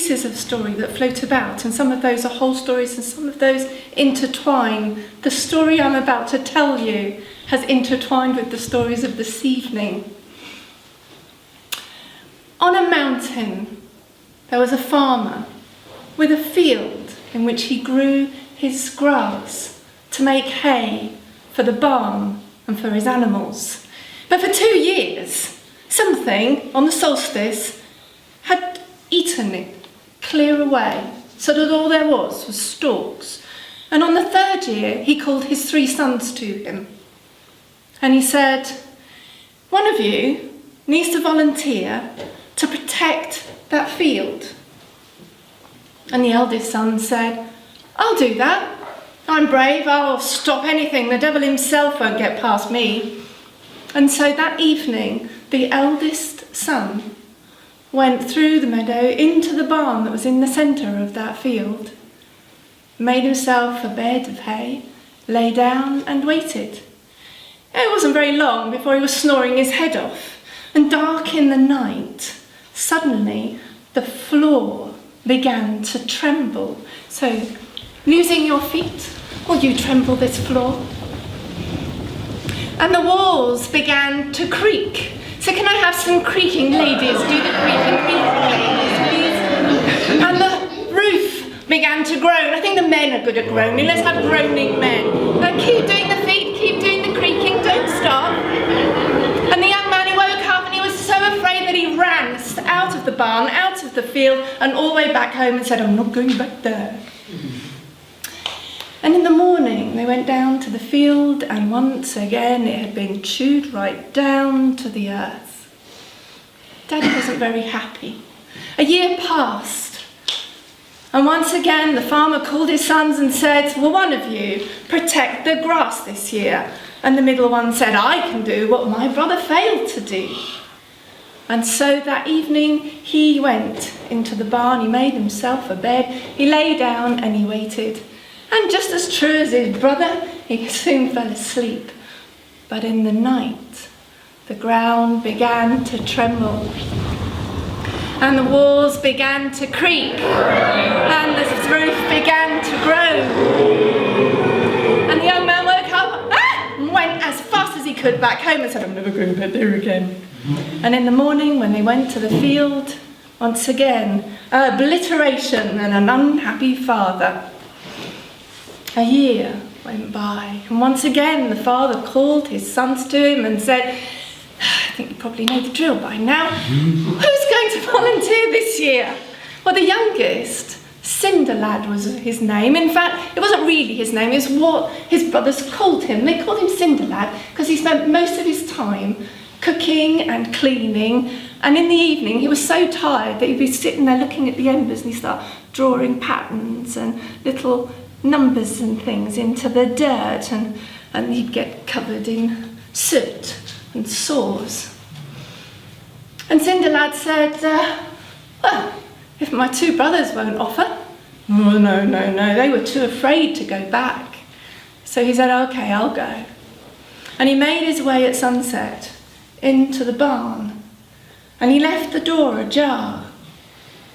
pieces of story that float about, and some of those are whole stories and some of those intertwine. The story I'm about to tell you has intertwined with the stories of this evening. On a mountain, there was a farmer with a field in which he grew his grass to make hay for the barn and for his animals. But for 2 years, something on the solstice had eaten it clear away, so that all there was stalks. And on the 3rd year, he called his 3 sons to him. And he said, one of you needs to volunteer to protect that field. And the eldest son said, I'll do that. I'm brave, I'll stop anything. The devil himself won't get past me. And so that evening, the eldest son went through the meadow into the barn that was in the centre of that field, made himself a bed of hay, lay down and waited. It wasn't very long before he was snoring his head off, and dark in the night, suddenly the floor began to tremble. So, losing your feet, will you tremble this floor? And the walls began to creak. So can I have some creaking ladies? Do the creaking ladies, please. And the roof began to groan. I think the men are good at groaning. Let's have groaning men. Now keep doing the feet, keep doing the creaking, don't stop. And the young man, he woke up and he was so afraid that he ran out of the barn, out of the field, and all the way back home and said, I'm not going back there. And in the morning, they went down to the field, and once again it had been chewed right down to the earth. Daddy wasn't very happy. A year passed, and once again the farmer called his sons and said, well, one of you protect the grass this year. And the middle one said, I can do what my brother failed to do. And so that evening he went into the barn, he made himself a bed, he lay down and he waited. And just as true as his brother, he soon fell asleep. But in the night, the ground began to tremble, and the walls began to creak, and the roof began to groan. And the young man woke up and went as fast as he could back home and said, I'm never going back there again. And in the morning, when they went to the field, once again, obliteration and an unhappy father. A year went by, and once again the father called his sons to him and said, I think you probably know the drill by now. Who's going to volunteer this year? Well, the youngest, Cinderlad was his name. In fact, it wasn't really his name, it was what his brothers called him. They called him Cinderlad because he spent most of his time cooking and cleaning, and in the evening he was so tired that he'd be sitting there looking at the embers and he'd start drawing patterns and little numbers and things into the dirt, and he'd get covered in soot and sores. And Cinderlad said, well, if my 2 brothers won't offer. Oh, no, they were too afraid to go back. So he said, okay, I'll go. And he made his way at sunset into the barn, and he left the door ajar,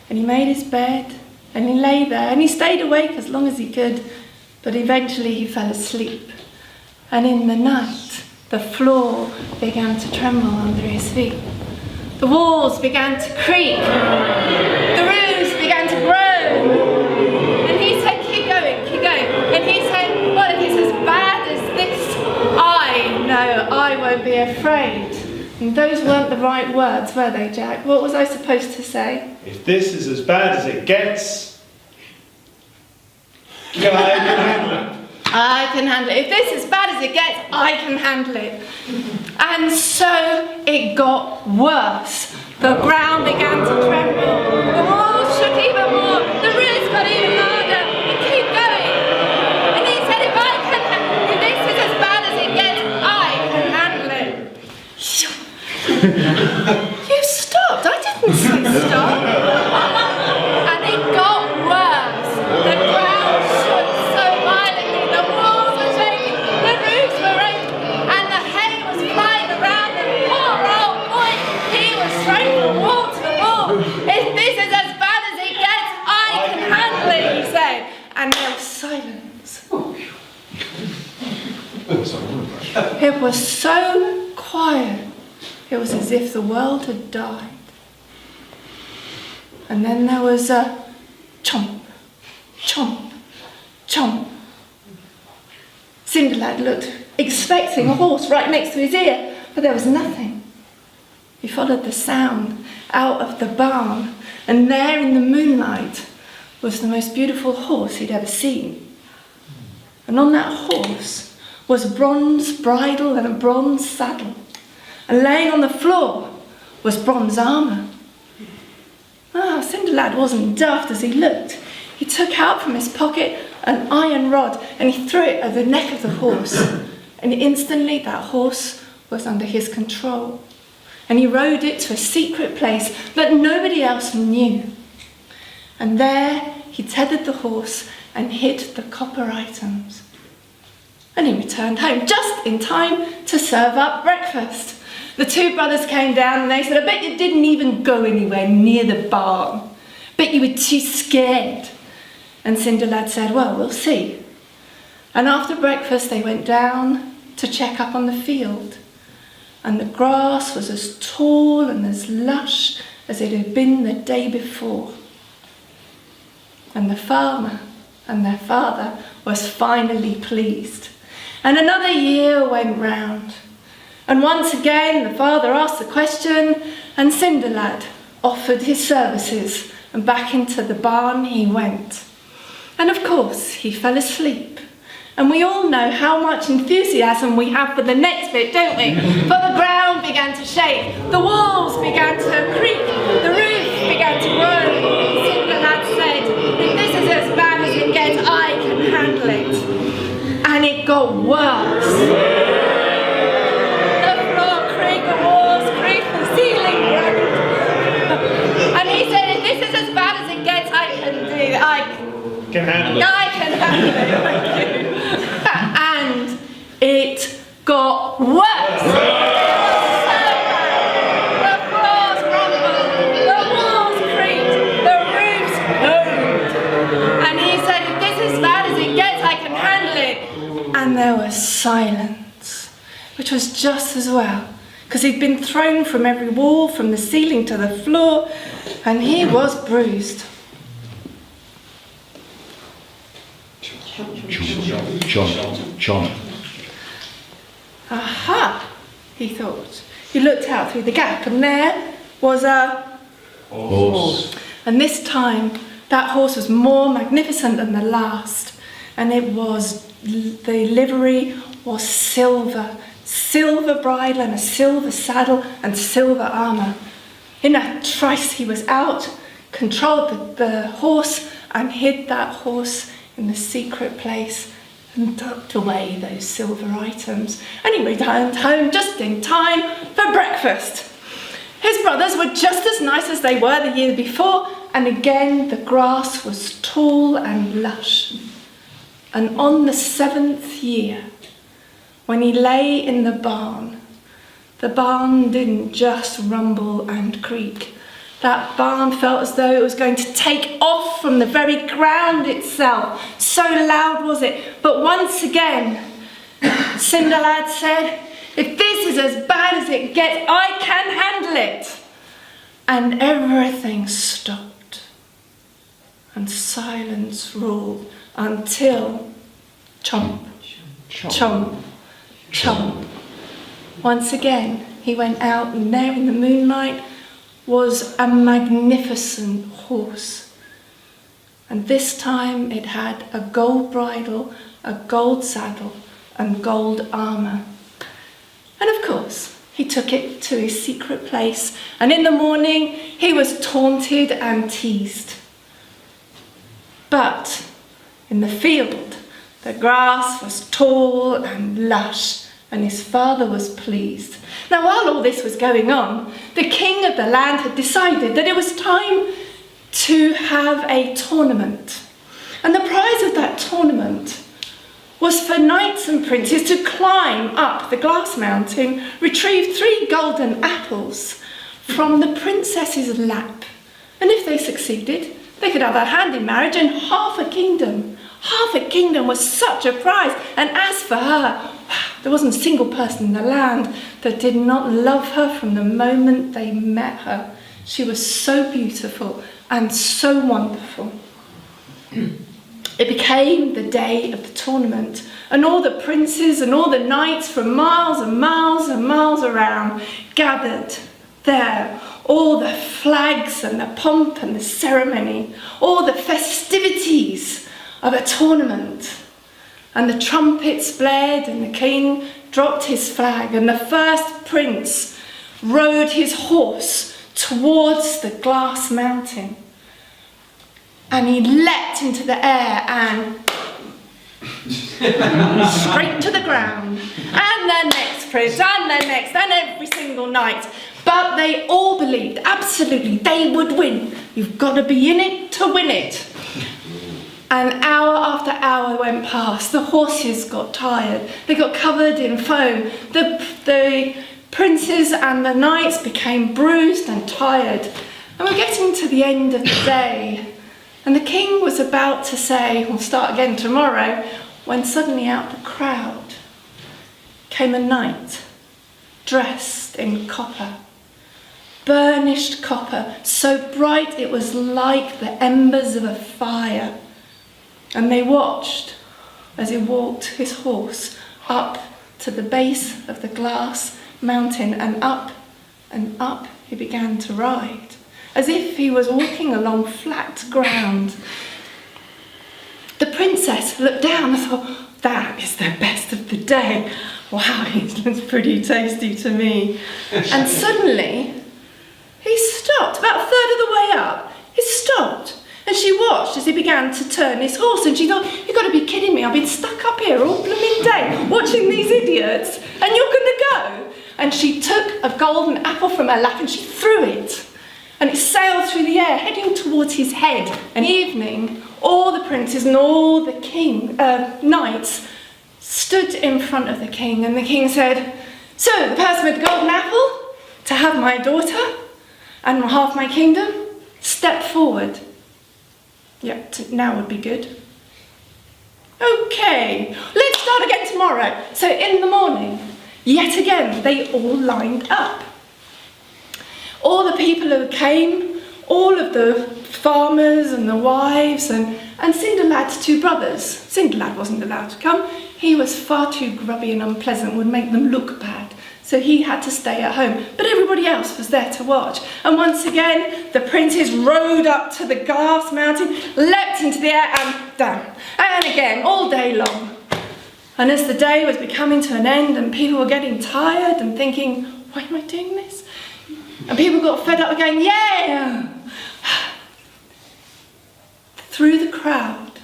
and he made his bed, and he lay there, and he stayed awake as long as he could, but eventually he fell asleep. And in the night, the floor began to tremble under his feet. The walls began to creak. The roofs began to groan. And he said, keep going, keep going. And he said, well, if it's as bad as this, I know I won't be afraid. And those weren't the right words, were they, Jack? What was I supposed to say? If this is as bad as it gets, I can handle it. I can handle it. If this is as bad as it gets, I can handle it. And so it got worse. The ground began to tremble. The walls shook even more. The roofs got even harder. And keep going. And he said, if this is as bad as it gets, I can handle it. You stopped. I didn't say stop. And it got worse. The ground shook so violently. The walls were shaking. The roofs were open. And the hay was flying around. And poor old boy, he was thrown from wall to wall. If this and there was silence. It was so quiet, it was as if the world had died. And then there was a chomp, chomp, chomp. Cinderlad looked, expecting a horse right next to his ear, but there was nothing. He followed the sound out of the barn, and there in the moonlight was the most beautiful horse he'd ever seen. And on that horse was a bronze bridle and a bronze saddle, and laying on the floor was bronze armour. Cinderlad wasn't daft as he looked. He took out from his pocket an iron rod and he threw it at the neck of the horse, and instantly that horse was under his control, and he rode it to a secret place that nobody else knew. And there he tethered the horse and hid the copper items. And he returned home just in time to serve up breakfast. The two brothers came down and they said, "I bet you didn't even go anywhere near the barn. Bet you were too scared." And Cinderlad said, "Well, we'll see." And after breakfast they went down to check up on the field. And the grass was as tall and as lush as it had been the day before. And the farmer and their father was finally pleased. And another year went round. And once again the father asked the question, and Cinderlad offered his services, and back into the barn he went. And of course he fell asleep. And we all know how much enthusiasm we have for the next bit, don't we? For the ground began to shake, the walls began to creak, the roof began to groan. Cinderlad said, "If this is as bad as it gets, I can handle it." And it got worse. The floor creaked, the walls creaked, the ceiling groaned. And he said, "If this is as bad as it gets, I can do it. I can handle it. And it got worse. It was so bad. The floors rumbled, the walls creaked, the roofs groaned. And he said, "If this is as bad as it gets, I can handle it." And there was silence, which was just as well, because he'd been thrown from every wall, from the ceiling to the floor, and he was bruised. John. Aha, he thought. He looked out through the gap, and there was a Horse. And this time, that horse was more magnificent than the last, and the livery was silver bridle and a silver saddle and silver armour. In a trice he was out, controlled the horse, and hid that horse in the secret place and tucked away those silver items. And he returned home just in time for breakfast. His brothers were just as nice as they were the year before, and again the grass was tall and lush. And on the 7th year, when he lay in the barn didn't just rumble and creak. That barn felt as though it was going to take off from the very ground itself. So loud was it. But once again, Cinderlad said, "If this is as bad as it gets, I can handle it." And everything stopped. And silence ruled until chomp, chomp, chomp. Once again, he went out, and there in the moonlight was a magnificent horse. And this time it had a gold bridle, a gold saddle, and gold armour. And of course, he took it to his secret place, and in the morning he was taunted and teased. But in the field, the grass was tall and lush, and his father was pleased. Now, while all this was going on, the king of the land had decided that it was time to have a tournament. And the prize of that tournament was for knights and princes to climb up the glass mountain, retrieve 3 golden apples from the princess's lap. And if they succeeded, they could have a hand in marriage and half a kingdom. Half a kingdom was such a prize. And as for her, there wasn't a single person in the land that did not love her from the moment they met her. She was so beautiful and so wonderful. It became the day of the tournament, and all the princes and all the knights from miles and miles and miles around gathered there. All the flags and the pomp and the ceremony, all the festivities of a tournament. And the trumpets blared and the king dropped his flag, and the first prince rode his horse towards the glass mountain. And he leapt into the air and straight to the ground. And the next prince, and the next, and every single knight. But they all believed, absolutely, they would win. You've got to be in it to win it. And hour after hour went past. The horses got tired. They got covered in foam. The princes and the knights became bruised and tired. And we're getting to the end of the day. And the king was about to say, we'll start again tomorrow, when suddenly out the crowd came a knight dressed in copper. Burnished copper, so bright it was like the embers of a fire. And they watched as he walked his horse up to the base of the glass mountain, and up he began to ride, as if he was walking along flat ground. The princess looked down and thought, that is the best of the day. Wow, he looks pretty tasty to me. And suddenly, he stopped, about a third of the way up. He stopped, and she watched as he began to turn his horse, and she thought, you've got to be kidding me. I've been stuck up here all blooming day watching these idiots, and you're going to go. And she took a golden apple from her lap and she threw it, and it sailed through the air, heading towards his head. And evening, all the princes and all the knights stood in front of the king, and the king said, so the person with the golden apple to have my daughter and half my kingdom, step forward. Yep, now would be good. Okay, let's start again tomorrow. So in the morning, yet again, they all lined up. All the people who came, all of the farmers and the wives, and Cinderlad's two brothers. Cinderlad wasn't allowed to come. He was far too grubby and unpleasant, would make them look bad. So he had to stay at home. But everybody else was there to watch. And once again, the princes rode up to the glass mountain, leapt into the air and down. And again, all day long. And as the day was becoming to an end and people were getting tired and thinking, why am I doing this? And people got fed up again, yeah! Through the crowd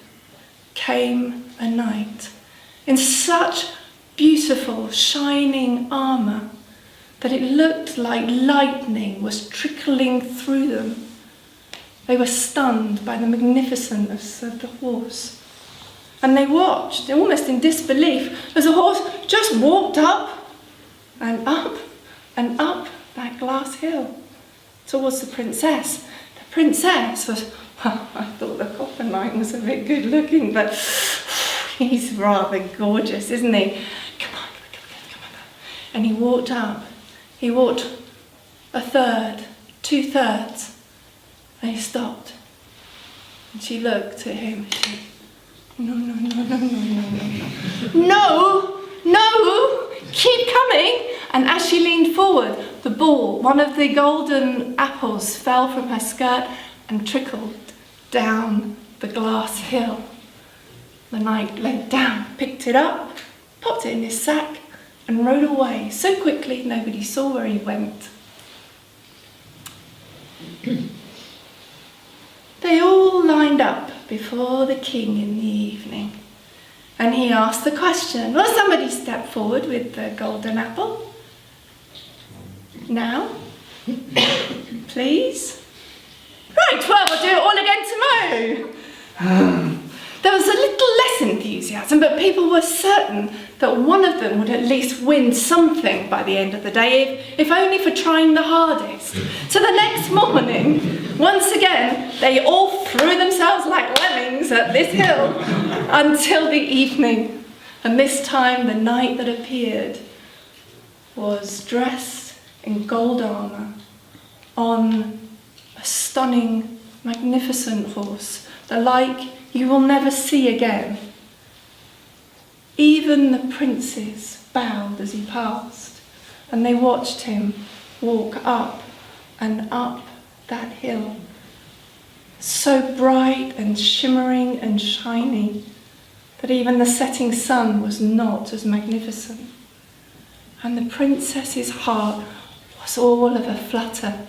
came a knight in such beautiful, shining armour that it looked like lightning was trickling through them. They were stunned by the magnificence of the horse. And they watched, almost in disbelief, as the horse just walked up and up that glass hill towards the princess. The princess was, well, I thought the copper knight was a bit good looking, but he's rather gorgeous, isn't he? Come on. And he walked up. He walked a third, 2/3, and he stopped. And she looked at him. She said, no, keep coming. And as she leaned forward, the ball, one of the golden apples, fell from her skirt and trickled down the glass hill. The knight leant down, picked it up, popped it in his sack, and rode away so quickly nobody saw where he went. They all lined up before the king in the evening, and he asked the question, will somebody step forward with the golden apple? Now, please? Right, well, we'll do it all again tomorrow. There was a little less enthusiasm, but people were certain that one of them would at least win something by the end of the day, if only for trying the hardest. So the next morning, once again, they all threw themselves like lemmings at this hill, until the evening. And this time the knight that appeared was dressed in gold armour on a stunning, magnificent horse, the like you will never see again. Even the princes bowed as he passed, and they watched him walk up and up that hill, so bright and shimmering and shiny that even the setting sun was not as magnificent. And the princess's heart was all of a flutter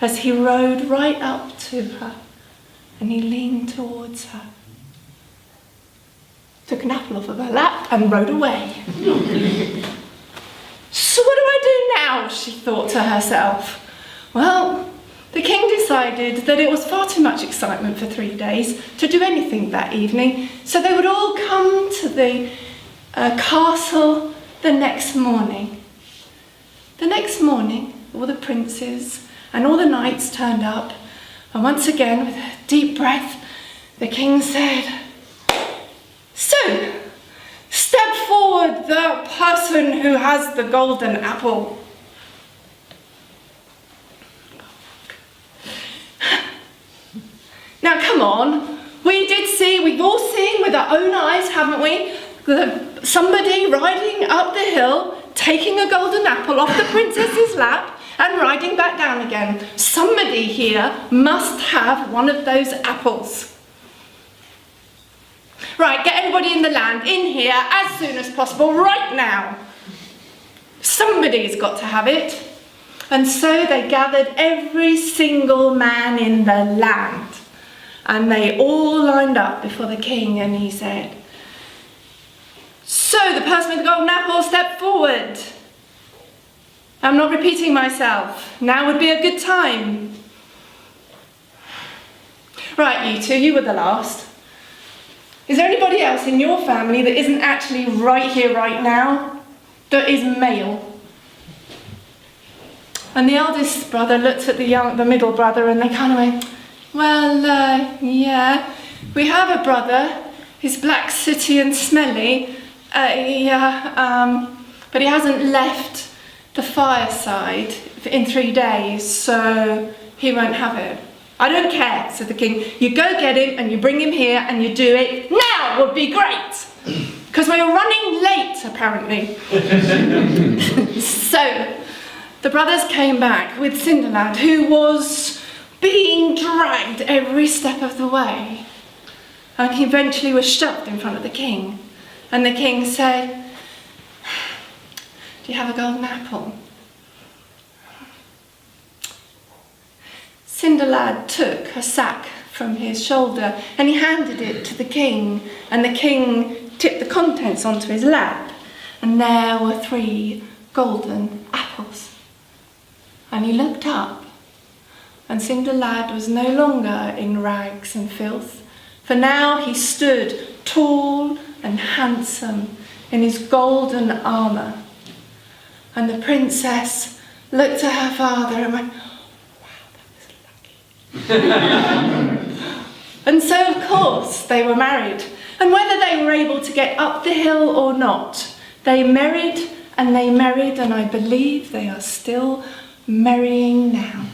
as he rode right up to her and he leaned towards her, took an apple off of her lap and rode away. So what do I do now? She thought to herself. Well, the king decided that it was far too much excitement for 3 days to do anything that evening, so they would all come to the castle the next morning. The next morning, all the princes and all the knights turned up, and once again, with a deep breath, the king said, "So, step forward the person who has the golden apple." Now come on, we've all seen with our own eyes, haven't we? Somebody riding up the hill, taking a golden apple off the princess's lap and riding back down again. Somebody here must have one of those apples. Right, get everybody in the land in here as soon as possible, right now. Somebody's got to have it. And so they gathered every single man in the land. And they all lined up before the king, and he said, "So the person with the golden apple, step forward." I'm not repeating myself. Now would be a good time. Right, you two, you were the last. Is there anybody else in your family that isn't actually right here, right now, that is male? And the eldest brother looked at the middle brother, and they kind of went, "Well, yeah, we have a brother. He's black, sooty and smelly. But he hasn't left the fireside in 3 days, so he won't have it." "I don't care," said the king. "You go get him and you bring him here and you do it now would be great. Because we're running late, apparently." So the brothers came back with Cinderlad, who was being dragged every step of the way. And he eventually was shoved in front of the king. And the king said, "Do you have a golden apple?" Cinderlad took a sack from his shoulder and he handed it to the king. And the king tipped the contents onto his lap. And there were 3 golden apples. And he looked up. And Cinderlad was no longer in rags and filth, for now he stood tall and handsome in his golden armour. And the princess looked at her father and went, "Wow, that was lucky." And so, of course, they were married. And whether they were able to get up the hill or not, they married, and I believe they are still marrying now.